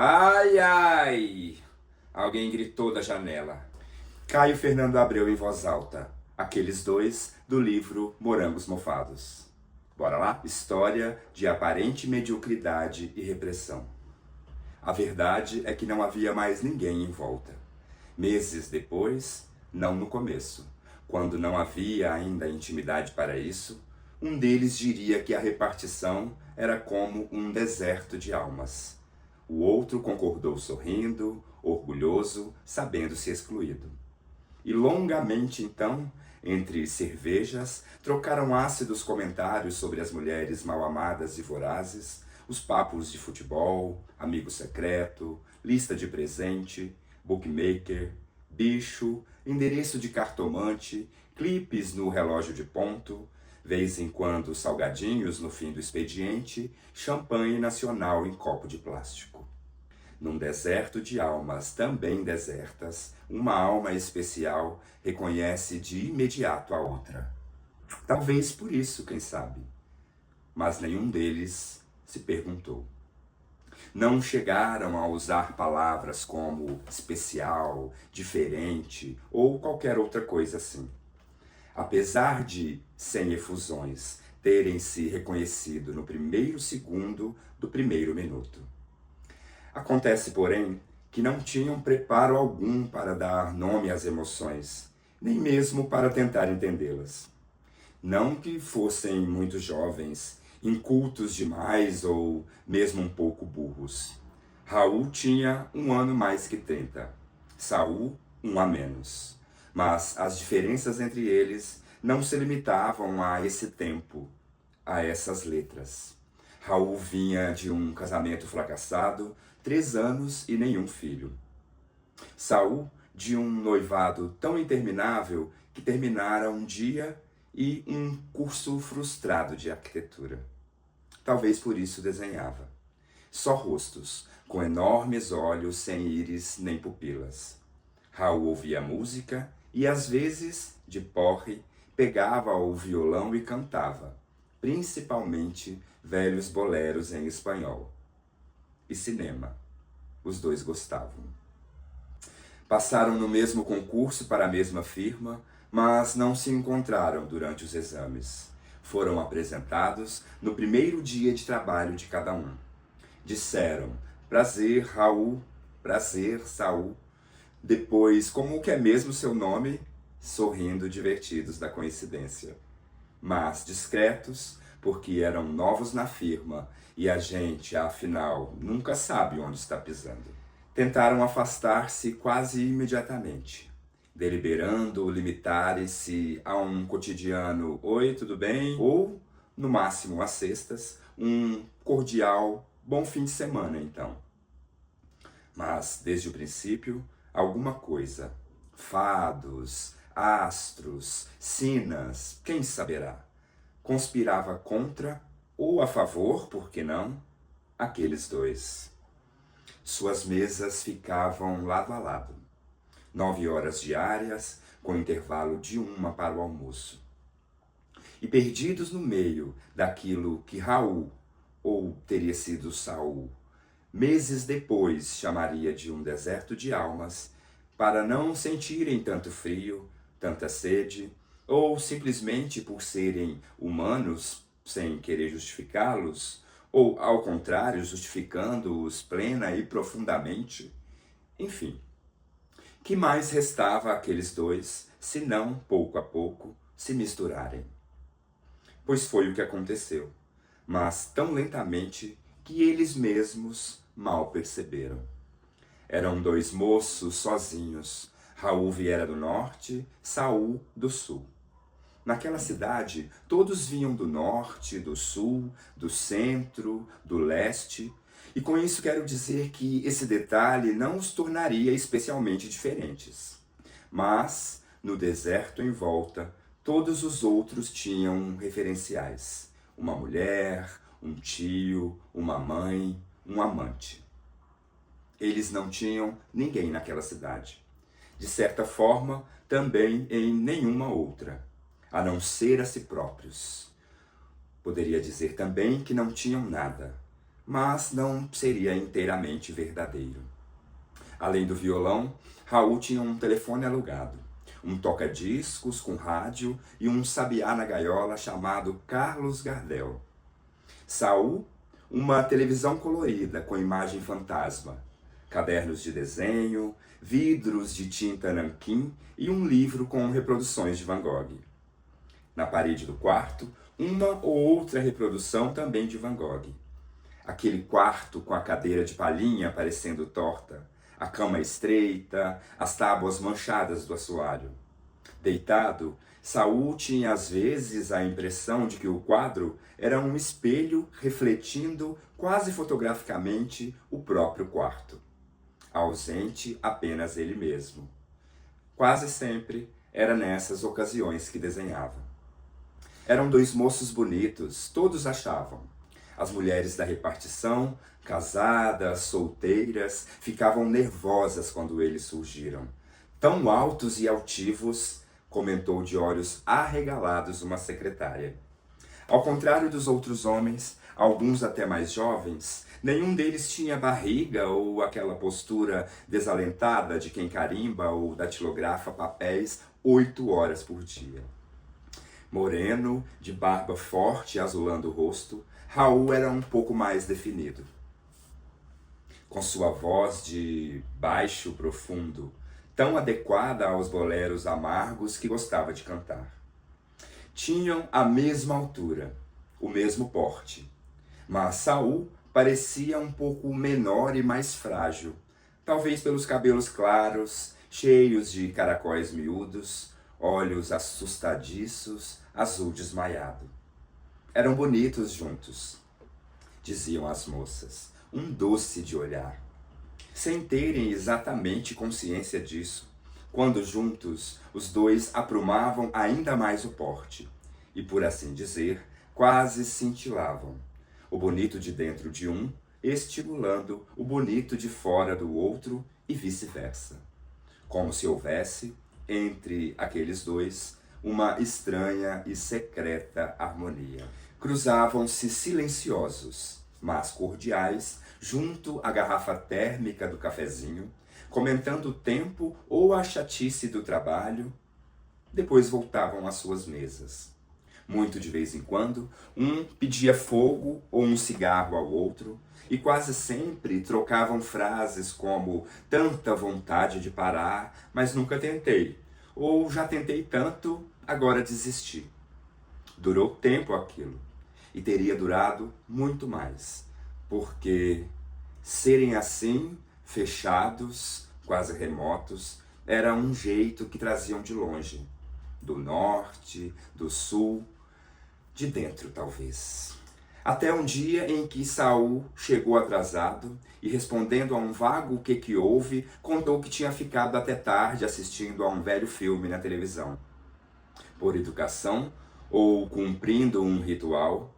Ai, ai! Alguém gritou da janela. Caio Fernando abriu em voz alta. Aqueles dois do livro Morangos Mofados. Bora lá? História de aparente mediocridade e repressão. A verdade é que não havia mais ninguém em volta. Meses depois, não no começo, quando não havia ainda intimidade para isso, um deles diria que a repartição era como um deserto de almas. O outro concordou sorrindo, orgulhoso, sabendo-se excluído. E longamente então, entre cervejas, trocaram ácidos comentários sobre as mulheres mal-amadas e vorazes, os papos de futebol, amigo secreto, lista de presente, bookmaker, bicho, endereço de cartomante, clipes no relógio de ponto, vez em quando salgadinhos no fim do expediente, champanhe nacional em copo de plástico. Num deserto de almas também desertas, uma alma especial reconhece de imediato a outra. Talvez por isso, quem sabe. Mas nenhum deles se perguntou. Não chegaram a usar palavras como especial, diferente ou qualquer outra coisa assim. Apesar de, sem efusões, terem se reconhecido no primeiro segundo do primeiro minuto. Acontece, porém, que não tinham preparo algum para dar nome às emoções, nem mesmo para tentar entendê-las. Não que fossem muito jovens, incultos demais ou mesmo um pouco burros. Raul tinha 1 ano mais que 30, Saul 1 a menos. Mas as diferenças entre eles não se limitavam a esse tempo, a essas letras. Raul vinha de um casamento fracassado, 3 anos e nenhum filho. Saul de um noivado tão interminável que terminara um dia e um curso frustrado de arquitetura. Talvez por isso desenhava. Só rostos, com enormes olhos sem íris nem pupilas. Raul ouvia música e, às vezes, de porre, pegava o violão e cantava, principalmente velhos boleros em espanhol. E cinema. Os dois gostavam. Passaram no mesmo concurso para a mesma firma, mas não se encontraram durante os exames. Foram apresentados no primeiro dia de trabalho de cada um. Disseram, prazer, Raul, prazer, Saul. Depois, como que é mesmo seu nome? Sorrindo divertidos da coincidência. Mas discretos, porque eram novos na firma e a gente, afinal, nunca sabe onde está pisando. Tentaram afastar-se quase imediatamente, deliberando limitarem-se a um cotidiano "Oi, tudo bem?" ou, no máximo às sextas, um cordial "Bom fim de semana, então." Mas, desde o princípio, alguma coisa, fados, astros, sinas, quem saberá, conspirava contra ou a favor, por que não, aqueles dois. Suas mesas ficavam lado a lado. 9 horas diárias, com intervalo de 1 para o almoço. E perdidos no meio daquilo que Raul, ou teria sido Saul, meses depois chamaria de um deserto de almas, para não sentirem tanto frio, tanta sede, ou simplesmente por serem humanos, sem querer justificá-los, ou ao contrário, justificando-os plena e profundamente. Enfim, que mais restava àqueles dois, se não, pouco a pouco, se misturarem? Pois foi o que aconteceu, mas tão lentamente que eles mesmos mal perceberam. Eram 2 moços sozinhos. Raul viera do norte, Saul do sul. Naquela cidade, todos vinham do norte, do sul, do centro, do leste, e com isso quero dizer que esse detalhe não os tornaria especialmente diferentes. Mas, no deserto em volta, todos os outros tinham referenciais. Uma mulher, um tio, uma mãe, um amante. Eles não tinham ninguém naquela cidade. De certa forma, também em nenhuma outra, a não ser a si próprios. Poderia dizer também que não tinham nada, mas não seria inteiramente verdadeiro. Além do violão, Raul tinha um telefone alugado, um toca-discos com rádio e um sabiá na gaiola chamado Carlos Gardel. Saul, uma televisão colorida com imagem fantasma, cadernos de desenho, vidros de tinta nanquim e um livro com reproduções de Van Gogh. Na parede do quarto, uma ou outra reprodução também de Van Gogh. Aquele quarto com a cadeira de palhinha parecendo torta, a cama estreita, as tábuas manchadas do assoalho. Deitado, Saul tinha às vezes a impressão de que o quadro era um espelho refletindo quase fotograficamente o próprio quarto. Ausente apenas ele mesmo. Quase sempre era nessas ocasiões que desenhava. Eram dois moços bonitos, todos achavam. As mulheres da repartição, casadas, solteiras, ficavam nervosas quando eles surgiram. Tão altos e altivos, comentou de olhos arregalados uma secretária. Ao contrário dos outros homens, alguns até mais jovens, nenhum deles tinha barriga ou aquela postura desalentada de quem carimba ou datilografa papéis 8 horas por dia. Moreno, de barba forte azulando o rosto, Raul era um pouco mais definido. Com sua voz de baixo profundo, tão adequada aos boleros amargos que gostava de cantar. Tinham a mesma altura, o mesmo porte, mas Saul parecia um pouco menor e mais frágil, talvez pelos cabelos claros, cheios de caracóis miúdos, olhos assustadiços, azul desmaiado. Eram bonitos juntos, diziam as moças, um doce de olhar. Sem terem exatamente consciência disso, quando juntos os dois aprumavam ainda mais o porte, e por assim dizer, quase cintilavam, o bonito de dentro de um estimulando o bonito de fora do outro e vice-versa, como se houvesse, entre aqueles dois, uma estranha e secreta harmonia. Cruzavam-se silenciosos, mas cordiais, junto à garrafa térmica do cafezinho, comentando o tempo ou a chatice do trabalho. Depois voltavam às suas mesas. Muito de vez em quando, um pedia fogo ou um cigarro ao outro, e quase sempre trocavam frases como tanta vontade de parar, mas nunca tentei, ou já tentei tanto, agora desisti. Durou tempo aquilo, e teria durado muito mais, porque serem assim, fechados, quase remotos, era um jeito que traziam de longe, do norte, do sul, de dentro talvez. Até um dia em que Saul chegou atrasado e, respondendo a um vago o que houve, contou que tinha ficado até tarde assistindo a um velho filme na televisão. Por educação, ou cumprindo um ritual,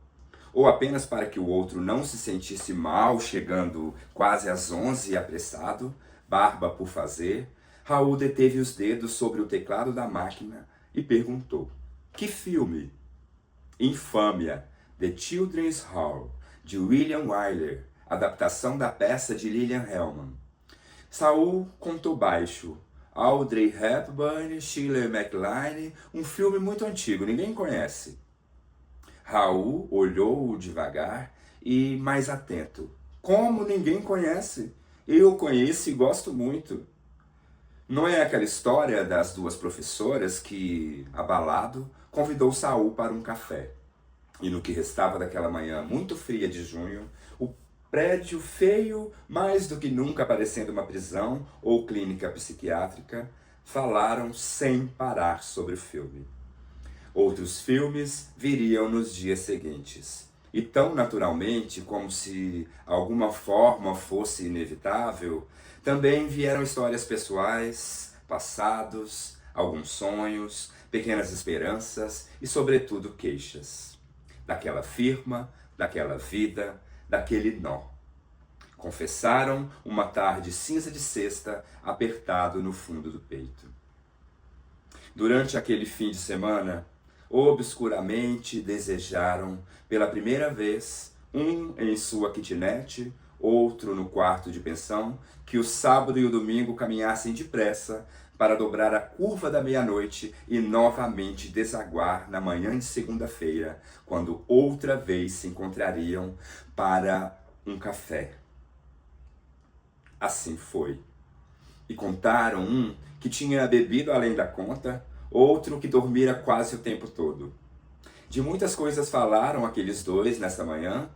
ou apenas para que o outro não se sentisse mal chegando quase às 11 apressado, barba por fazer, Raul deteve os dedos sobre o teclado da máquina e perguntou: "Que filme?" Infâmia, The Children's Hall, de William Wyler, adaptação da peça de Lillian Hellman. Saul contou baixo: Audrey Hepburn, Shirley MacLaine, um filme muito antigo, ninguém conhece. Raul olhou-o devagar e mais atento. Como ninguém conhece? Eu conheço e gosto muito. Não é aquela história das duas professoras que, abalado, convidou Saul para um café. E no que restava daquela manhã muito fria de junho, o prédio feio, mais do que nunca parecendo uma prisão ou clínica psiquiátrica, falaram sem parar sobre o filme. Outros filmes viriam nos dias seguintes. E tão naturalmente, como se alguma forma fosse inevitável, também vieram histórias pessoais, passados, alguns sonhos, pequenas esperanças e, sobretudo, queixas. Daquela firma, daquela vida, daquele nó. Confessaram uma tarde cinza de sexta, apertado no fundo do peito. Durante aquele fim de semana, obscuramente desejaram, pela primeira vez, um em sua kitnet, outro no quarto de pensão, que o sábado e o domingo caminhassem depressa para dobrar a curva da meia-noite e novamente desaguar na manhã de segunda-feira, quando outra vez se encontrariam para um café. Assim foi. E contaram um que tinha bebido além da conta, outro que dormira quase o tempo todo. De muitas coisas falaram aqueles dois nessa manhã,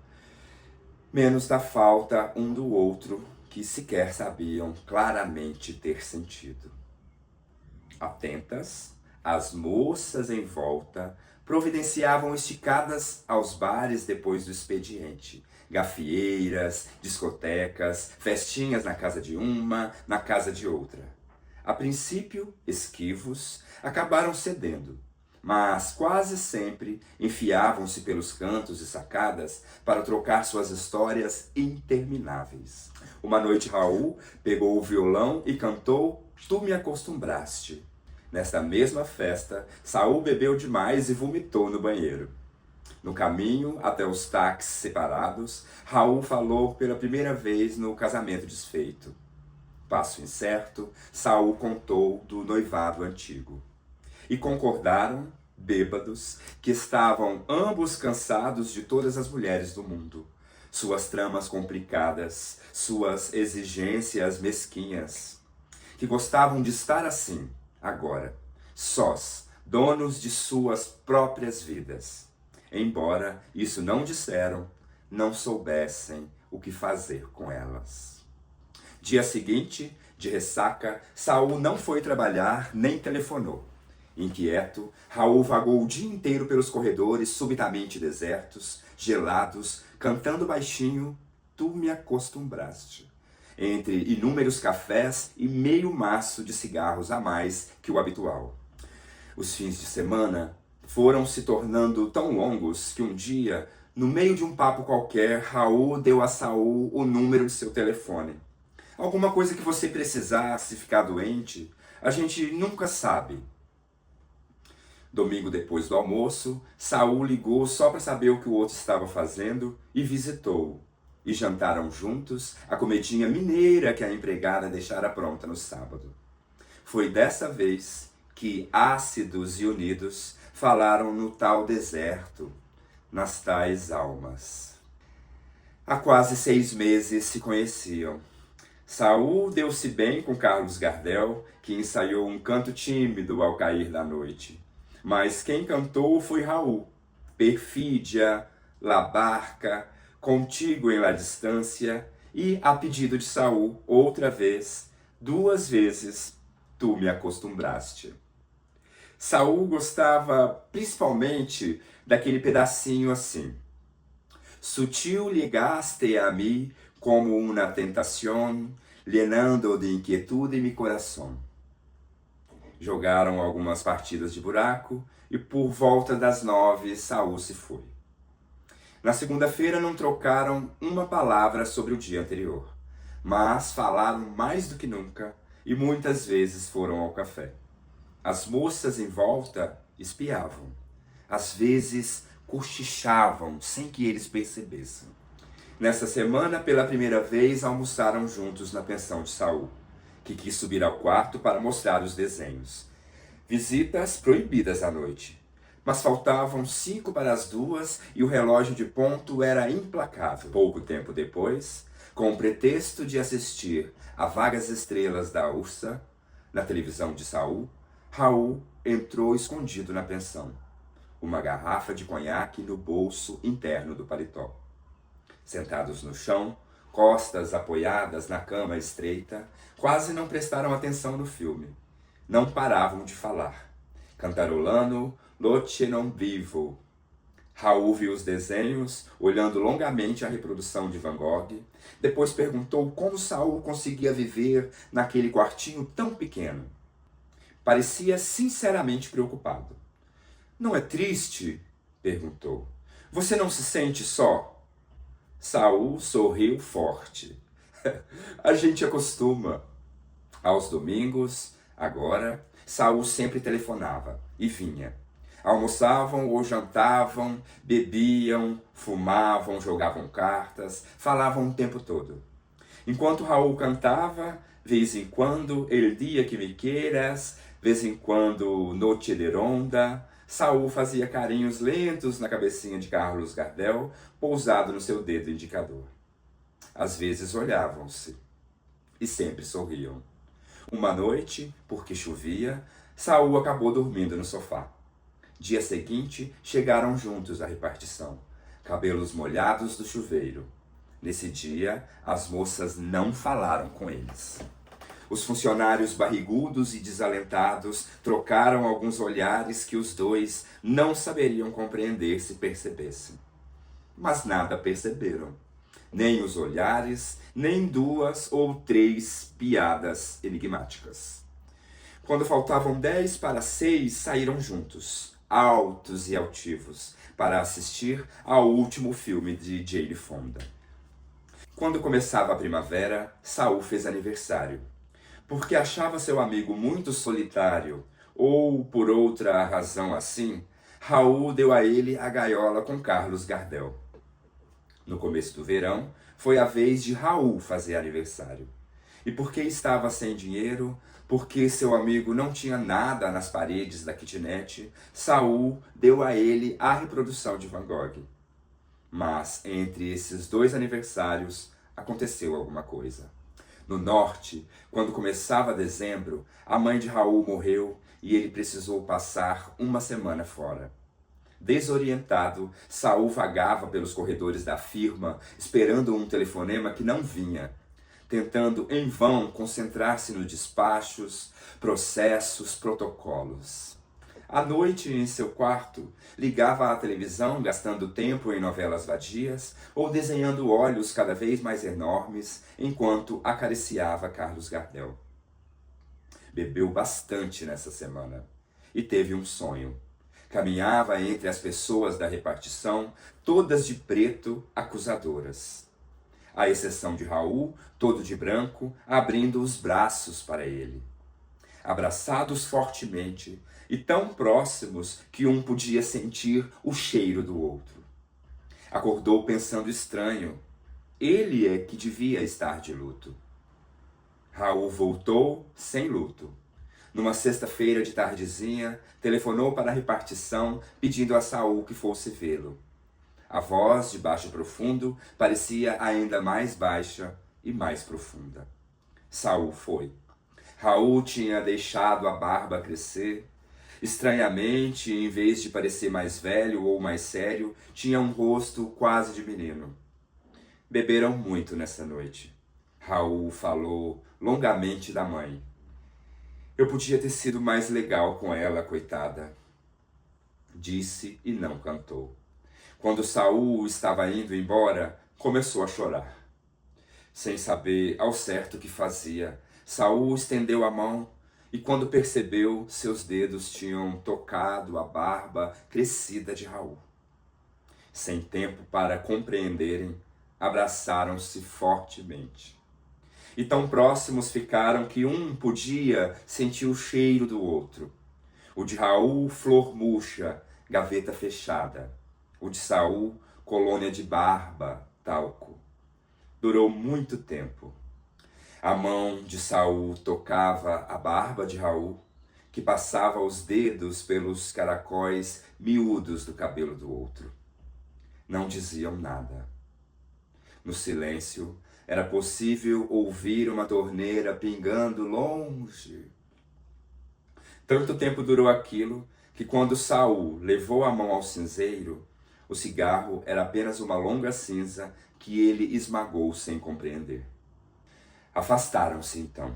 menos da falta um do outro, que sequer sabiam claramente ter sentido. Atentas, as moças em volta providenciavam esticadas aos bares depois do expediente. Gafieiras, discotecas, festinhas na casa de uma, na casa de outra. A princípio, esquivos, acabaram cedendo, mas quase sempre enfiavam-se pelos cantos e sacadas para trocar suas histórias intermináveis. Uma noite Raul pegou o violão e cantou Tu Me Acostumbraste. Nesta mesma festa, Saul bebeu demais e vomitou no banheiro. No caminho até os táxis separados, Raul falou pela primeira vez no casamento desfeito. Passo incerto, Saul contou do noivado antigo. E concordaram, bêbados, que estavam ambos cansados de todas as mulheres do mundo. Suas tramas complicadas, suas exigências mesquinhas. Que gostavam de estar assim, agora, sós, donos de suas próprias vidas. Embora isso não disseram, não soubessem o que fazer com elas. Dia seguinte, de ressaca, Saul não foi trabalhar nem telefonou. Inquieto, Raul vagou o dia inteiro pelos corredores subitamente desertos, gelados, cantando baixinho, Tu Me Acostumbraste, entre inúmeros cafés e meio maço de cigarros a mais que o habitual. Os fins de semana foram se tornando tão longos que um dia, no meio de um papo qualquer, Raul deu a Saul o número de seu telefone. Alguma coisa que você precisar se ficar doente, a gente nunca sabe. Domingo depois do almoço, Saul ligou só para saber o que o outro estava fazendo e visitou-o. E jantaram juntos a comidinha mineira que a empregada deixara pronta no sábado. Foi dessa vez que, ácidos e unidos, falaram no tal deserto, nas tais almas. Há quase 6 meses se conheciam. Saul deu-se bem com Carlos Gardel, que ensaiou um canto tímido ao cair da noite. Mas quem cantou foi Raul. Perfídia, La Barca, Contigo em La Distância e, a pedido de Saul, outra vez, 2 vezes, Tu Me Acostumbraste. Saul gostava principalmente daquele pedacinho assim. Sutil llegaste a mí como una tentación, llenando de inquietude mi corazón. Jogaram algumas partidas de buraco e por volta das 9 Saul se foi. Na segunda-feira não trocaram uma palavra sobre o dia anterior, mas falaram mais do que nunca e muitas vezes foram ao café. As moças em volta espiavam, às vezes cochichavam sem que eles percebessem. Nessa semana, pela primeira vez, almoçaram juntos na pensão de Saul, que quis subir ao quarto para mostrar os desenhos. Visitas proibidas à noite. Mas faltavam 5 para as 2 e o relógio de ponto era implacável. Pouco tempo depois, com o pretexto de assistir a Vagas Estrelas da Ursa, na televisão de Saul, Raul entrou escondido na pensão, uma garrafa de conhaque no bolso interno do paletó. Sentados no chão, costas apoiadas na cama estreita, quase não prestaram atenção no filme. Não paravam de falar, cantarolando Noche non vivo. Raul viu os desenhos, olhando longamente a reprodução de Van Gogh. Depois perguntou como Saul conseguia viver naquele quartinho tão pequeno. Parecia sinceramente preocupado. Não é triste? Perguntou. Você não se sente só? Saul sorriu forte. A gente acostuma. Aos domingos, agora, Saul sempre telefonava e vinha. Almoçavam ou jantavam, bebiam, fumavam, jogavam cartas, falavam o tempo todo. Enquanto Raul cantava, vez em quando, El dia que me queiras, vez em quando, Noche de ronda, Saul fazia carinhos lentos na cabecinha de Carlos Gardel, pousado no seu dedo indicador. Às vezes olhavam-se e sempre sorriam. Uma noite, porque chovia, Saul acabou dormindo no sofá. Dia seguinte, chegaram juntos à repartição, cabelos molhados do chuveiro. Nesse dia, as moças não falaram com eles. Os funcionários barrigudos e desalentados trocaram alguns olhares que os dois não saberiam compreender se percebessem. Mas nada perceberam. Nem os olhares, nem 2 ou 3 piadas enigmáticas. Quando faltavam 10 para 6, saíram juntos, altos e altivos, para assistir ao último filme de Jane Fonda. Quando começava a primavera, Saul fez aniversário. Porque achava seu amigo muito solitário, ou por outra razão assim, Raul deu a ele a gaiola com Carlos Gardel. No começo do verão, foi a vez de Raul fazer aniversário. E porque estava sem dinheiro, porque seu amigo não tinha nada nas paredes da kitnet, Saul deu a ele a reprodução de Van Gogh. Mas entre esses 2 aniversários aconteceu alguma coisa. No norte, quando começava dezembro, a mãe de Raul morreu e ele precisou passar uma semana fora. Desorientado, Saul vagava pelos corredores da firma, esperando um telefonema que não vinha, tentando em vão concentrar-se nos despachos, processos, protocolos. À noite, em seu quarto, ligava à televisão, gastando tempo em novelas vadias ou desenhando olhos cada vez mais enormes, enquanto acariciava Carlos Gardel. Bebeu bastante nessa semana e teve um sonho. Caminhava entre as pessoas da repartição, todas de preto, acusadoras. À exceção de Raul, todo de branco, abrindo os braços para ele. Abraçados fortemente e tão próximos que um podia sentir o cheiro do outro. Acordou pensando estranho. Ele é que devia estar de luto. Raul voltou sem luto. Numa sexta-feira de tardezinha, telefonou para a repartição pedindo a Saul que fosse vê-lo. A voz, de baixo profundo, parecia ainda mais baixa e mais profunda. Saul foi. Raul tinha deixado a barba crescer. Estranhamente, em vez de parecer mais velho ou mais sério, tinha um rosto quase de menino. Beberam muito nessa noite. Raul falou longamente da mãe. Eu podia ter sido mais legal com ela, coitada. Disse e não cantou. Quando Saul estava indo embora, começou a chorar. Sem saber ao certo o que fazia, Saul estendeu a mão e quando percebeu, seus dedos tinham tocado a barba crescida de Raul. Sem tempo para compreenderem, abraçaram-se fortemente. E tão próximos ficaram que um podia sentir o cheiro do outro. O de Raul, flor murcha, gaveta fechada. O de Saul, colônia de barba, talco. Durou muito tempo. A mão de Saul tocava a barba de Raul, que passava os dedos pelos caracóis miúdos do cabelo do outro. Não diziam nada. No silêncio, era possível ouvir uma torneira pingando longe. Tanto tempo durou aquilo que quando Saul levou a mão ao cinzeiro, o cigarro era apenas uma longa cinza que ele esmagou sem compreender. Afastaram-se então.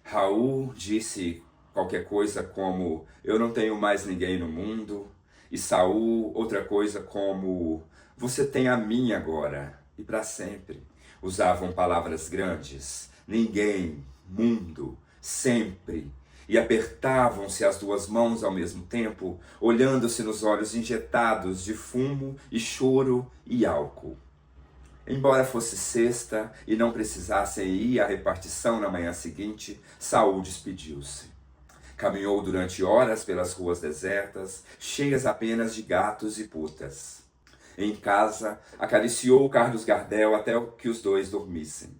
Raul disse qualquer coisa como eu não tenho mais ninguém no mundo, e Saul outra coisa como você tem a mim agora e para sempre. Usavam palavras grandes, ninguém, mundo, sempre, e apertavam-se as 2 mãos ao mesmo tempo, olhando-se nos olhos injetados de fumo e choro e álcool. Embora fosse sexta e não precisassem ir à repartição na manhã seguinte, Saul despediu-se. Caminhou durante horas pelas ruas desertas, cheias apenas de gatos e putas. Em casa, acariciou Carlos Gardel até que os dois dormissem.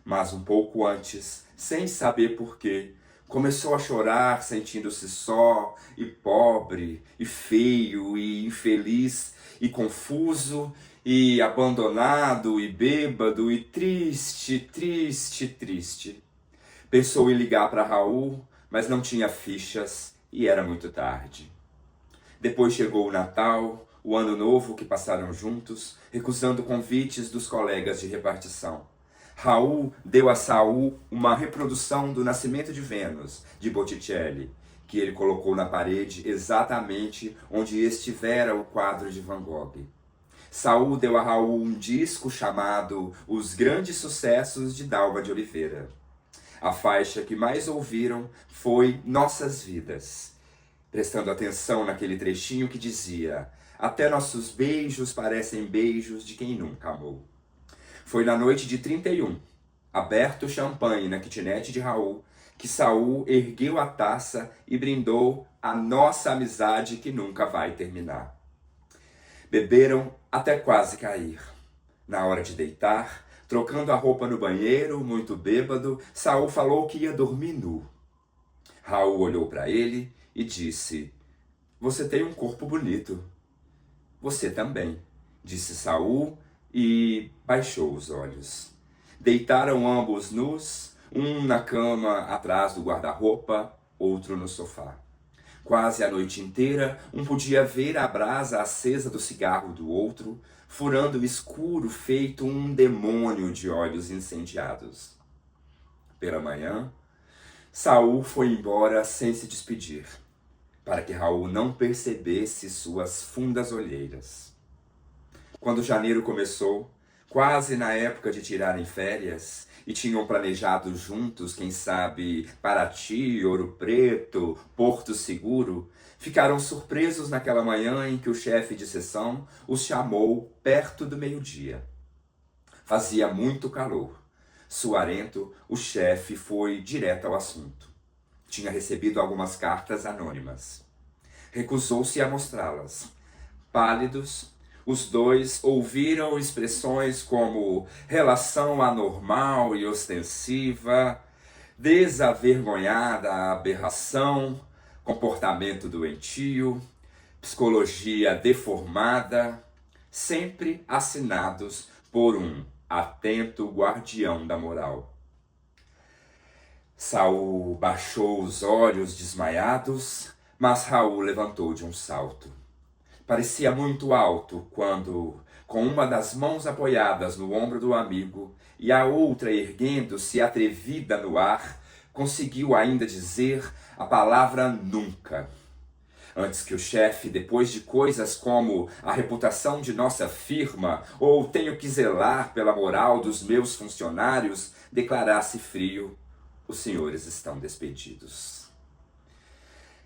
Mas um pouco antes, sem saber porquê, começou a chorar, sentindo-se só, e pobre, e feio, e infeliz, e confuso, e abandonado, e bêbado, e triste, triste, triste. Pensou em ligar para Raul, mas não tinha fichas, e era muito tarde. Depois chegou o Natal, o Ano Novo que passaram juntos, recusando convites dos colegas de repartição. Raul deu a Saul uma reprodução do Nascimento de Vênus, de Botticelli, que ele colocou na parede exatamente onde estivera o quadro de Van Gogh. Saul deu a Raul um disco chamado Os Grandes Sucessos de Dalva de Oliveira. A faixa que mais ouviram foi Nossas Vidas, prestando atenção naquele trechinho que dizia: até nossos beijos parecem beijos de quem nunca amou. Foi na noite de 31, aberto o champanhe na kitnet de Raul, que Saul ergueu a taça e brindou a nossa amizade que nunca vai terminar. Beberam até quase cair. Na hora de deitar, trocando a roupa no banheiro, muito bêbado, Saul falou que ia dormir nu. Raul olhou para ele e disse: você tem um corpo bonito. Você também, disse Saul e baixou os olhos. Deitaram ambos nus, um na cama atrás do guarda-roupa, outro no sofá. Quase a noite inteira, um podia ver a brasa acesa do cigarro do outro, furando o escuro feito um demônio de olhos incendiados. Pela manhã, Saul foi embora sem se despedir, para que Raul não percebesse suas fundas olheiras. Quando janeiro começou, quase na época de tirarem férias, e tinham planejado juntos, quem sabe, Paraty, Ouro Preto, Porto Seguro, ficaram surpresos naquela manhã em que o chefe de seção os chamou perto do meio-dia. Fazia muito calor. Suarento, o chefe foi direto ao assunto. Tinha recebido algumas cartas anônimas. Recusou-se a mostrá-las. Pálidos, os dois ouviram expressões como relação anormal e ostensiva, desavergonhada aberração, comportamento doentio, psicologia deformada, sempre assinados por um atento guardião da moral. Saul baixou os olhos desmaiados, mas Raul levantou de um salto. Parecia muito alto quando, com uma das mãos apoiadas no ombro do amigo e a outra erguendo-se atrevida no ar, conseguiu ainda dizer a palavra nunca. Antes que o chefe, depois de coisas como a reputação de nossa firma ou tenho que zelar pela moral dos meus funcionários, declarasse frio: os senhores estão despedidos.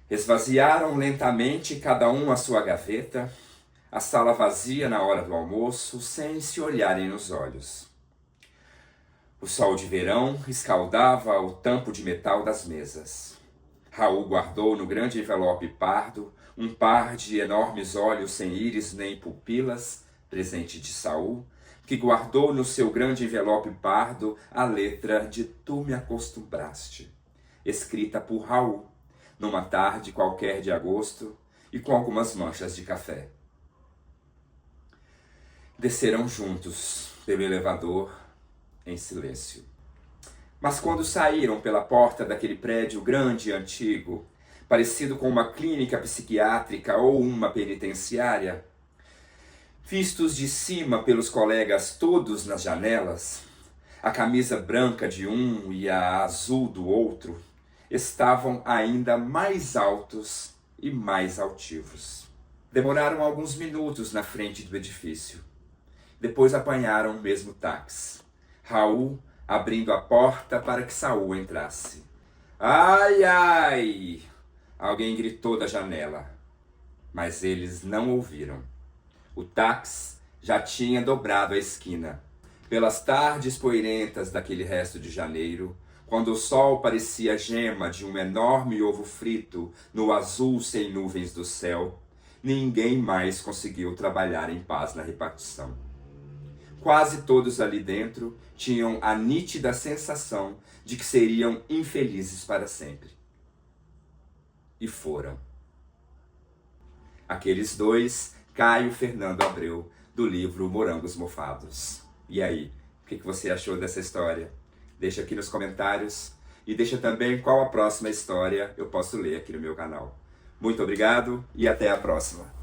Esvaziaram lentamente cada um a sua gaveta, a sala vazia na hora do almoço, sem se olharem nos olhos. O sol de verão escaldava o tampo de metal das mesas. Raul guardou no grande envelope pardo um par de enormes olhos sem íris nem pupilas, presente de Saul, que guardou no seu grande envelope pardo a letra de Tu me acostumbraste, escrita por Raul, numa tarde qualquer de agosto e com algumas manchas de café. Desceram juntos pelo elevador em silêncio. Mas quando saíram pela porta daquele prédio grande e antigo, parecido com uma clínica psiquiátrica ou uma penitenciária, vistos de cima pelos colegas todos nas janelas, a camisa branca de um e a azul do outro, estavam ainda mais altos e mais altivos. Demoraram alguns minutos na frente do edifício. Depois apanharam o mesmo táxi. Raul abrindo a porta para que Saul entrasse. Ai, ai! Alguém gritou da janela, mas eles não ouviram. O táxi já tinha dobrado a esquina. Pelas tardes poeirentas daquele resto de janeiro, quando o sol parecia a gema de um enorme ovo frito no azul sem nuvens do céu, ninguém mais conseguiu trabalhar em paz na repartição. Quase todos ali dentro tinham a nítida sensação de que seriam infelizes para sempre. E foram. Aqueles dois, Caio e Fernando Abreu, do livro Morangos Mofados. E aí, o que você achou dessa história? Deixa aqui nos comentários e deixa também qual a próxima história eu posso ler aqui no meu canal. Muito obrigado e até a próxima!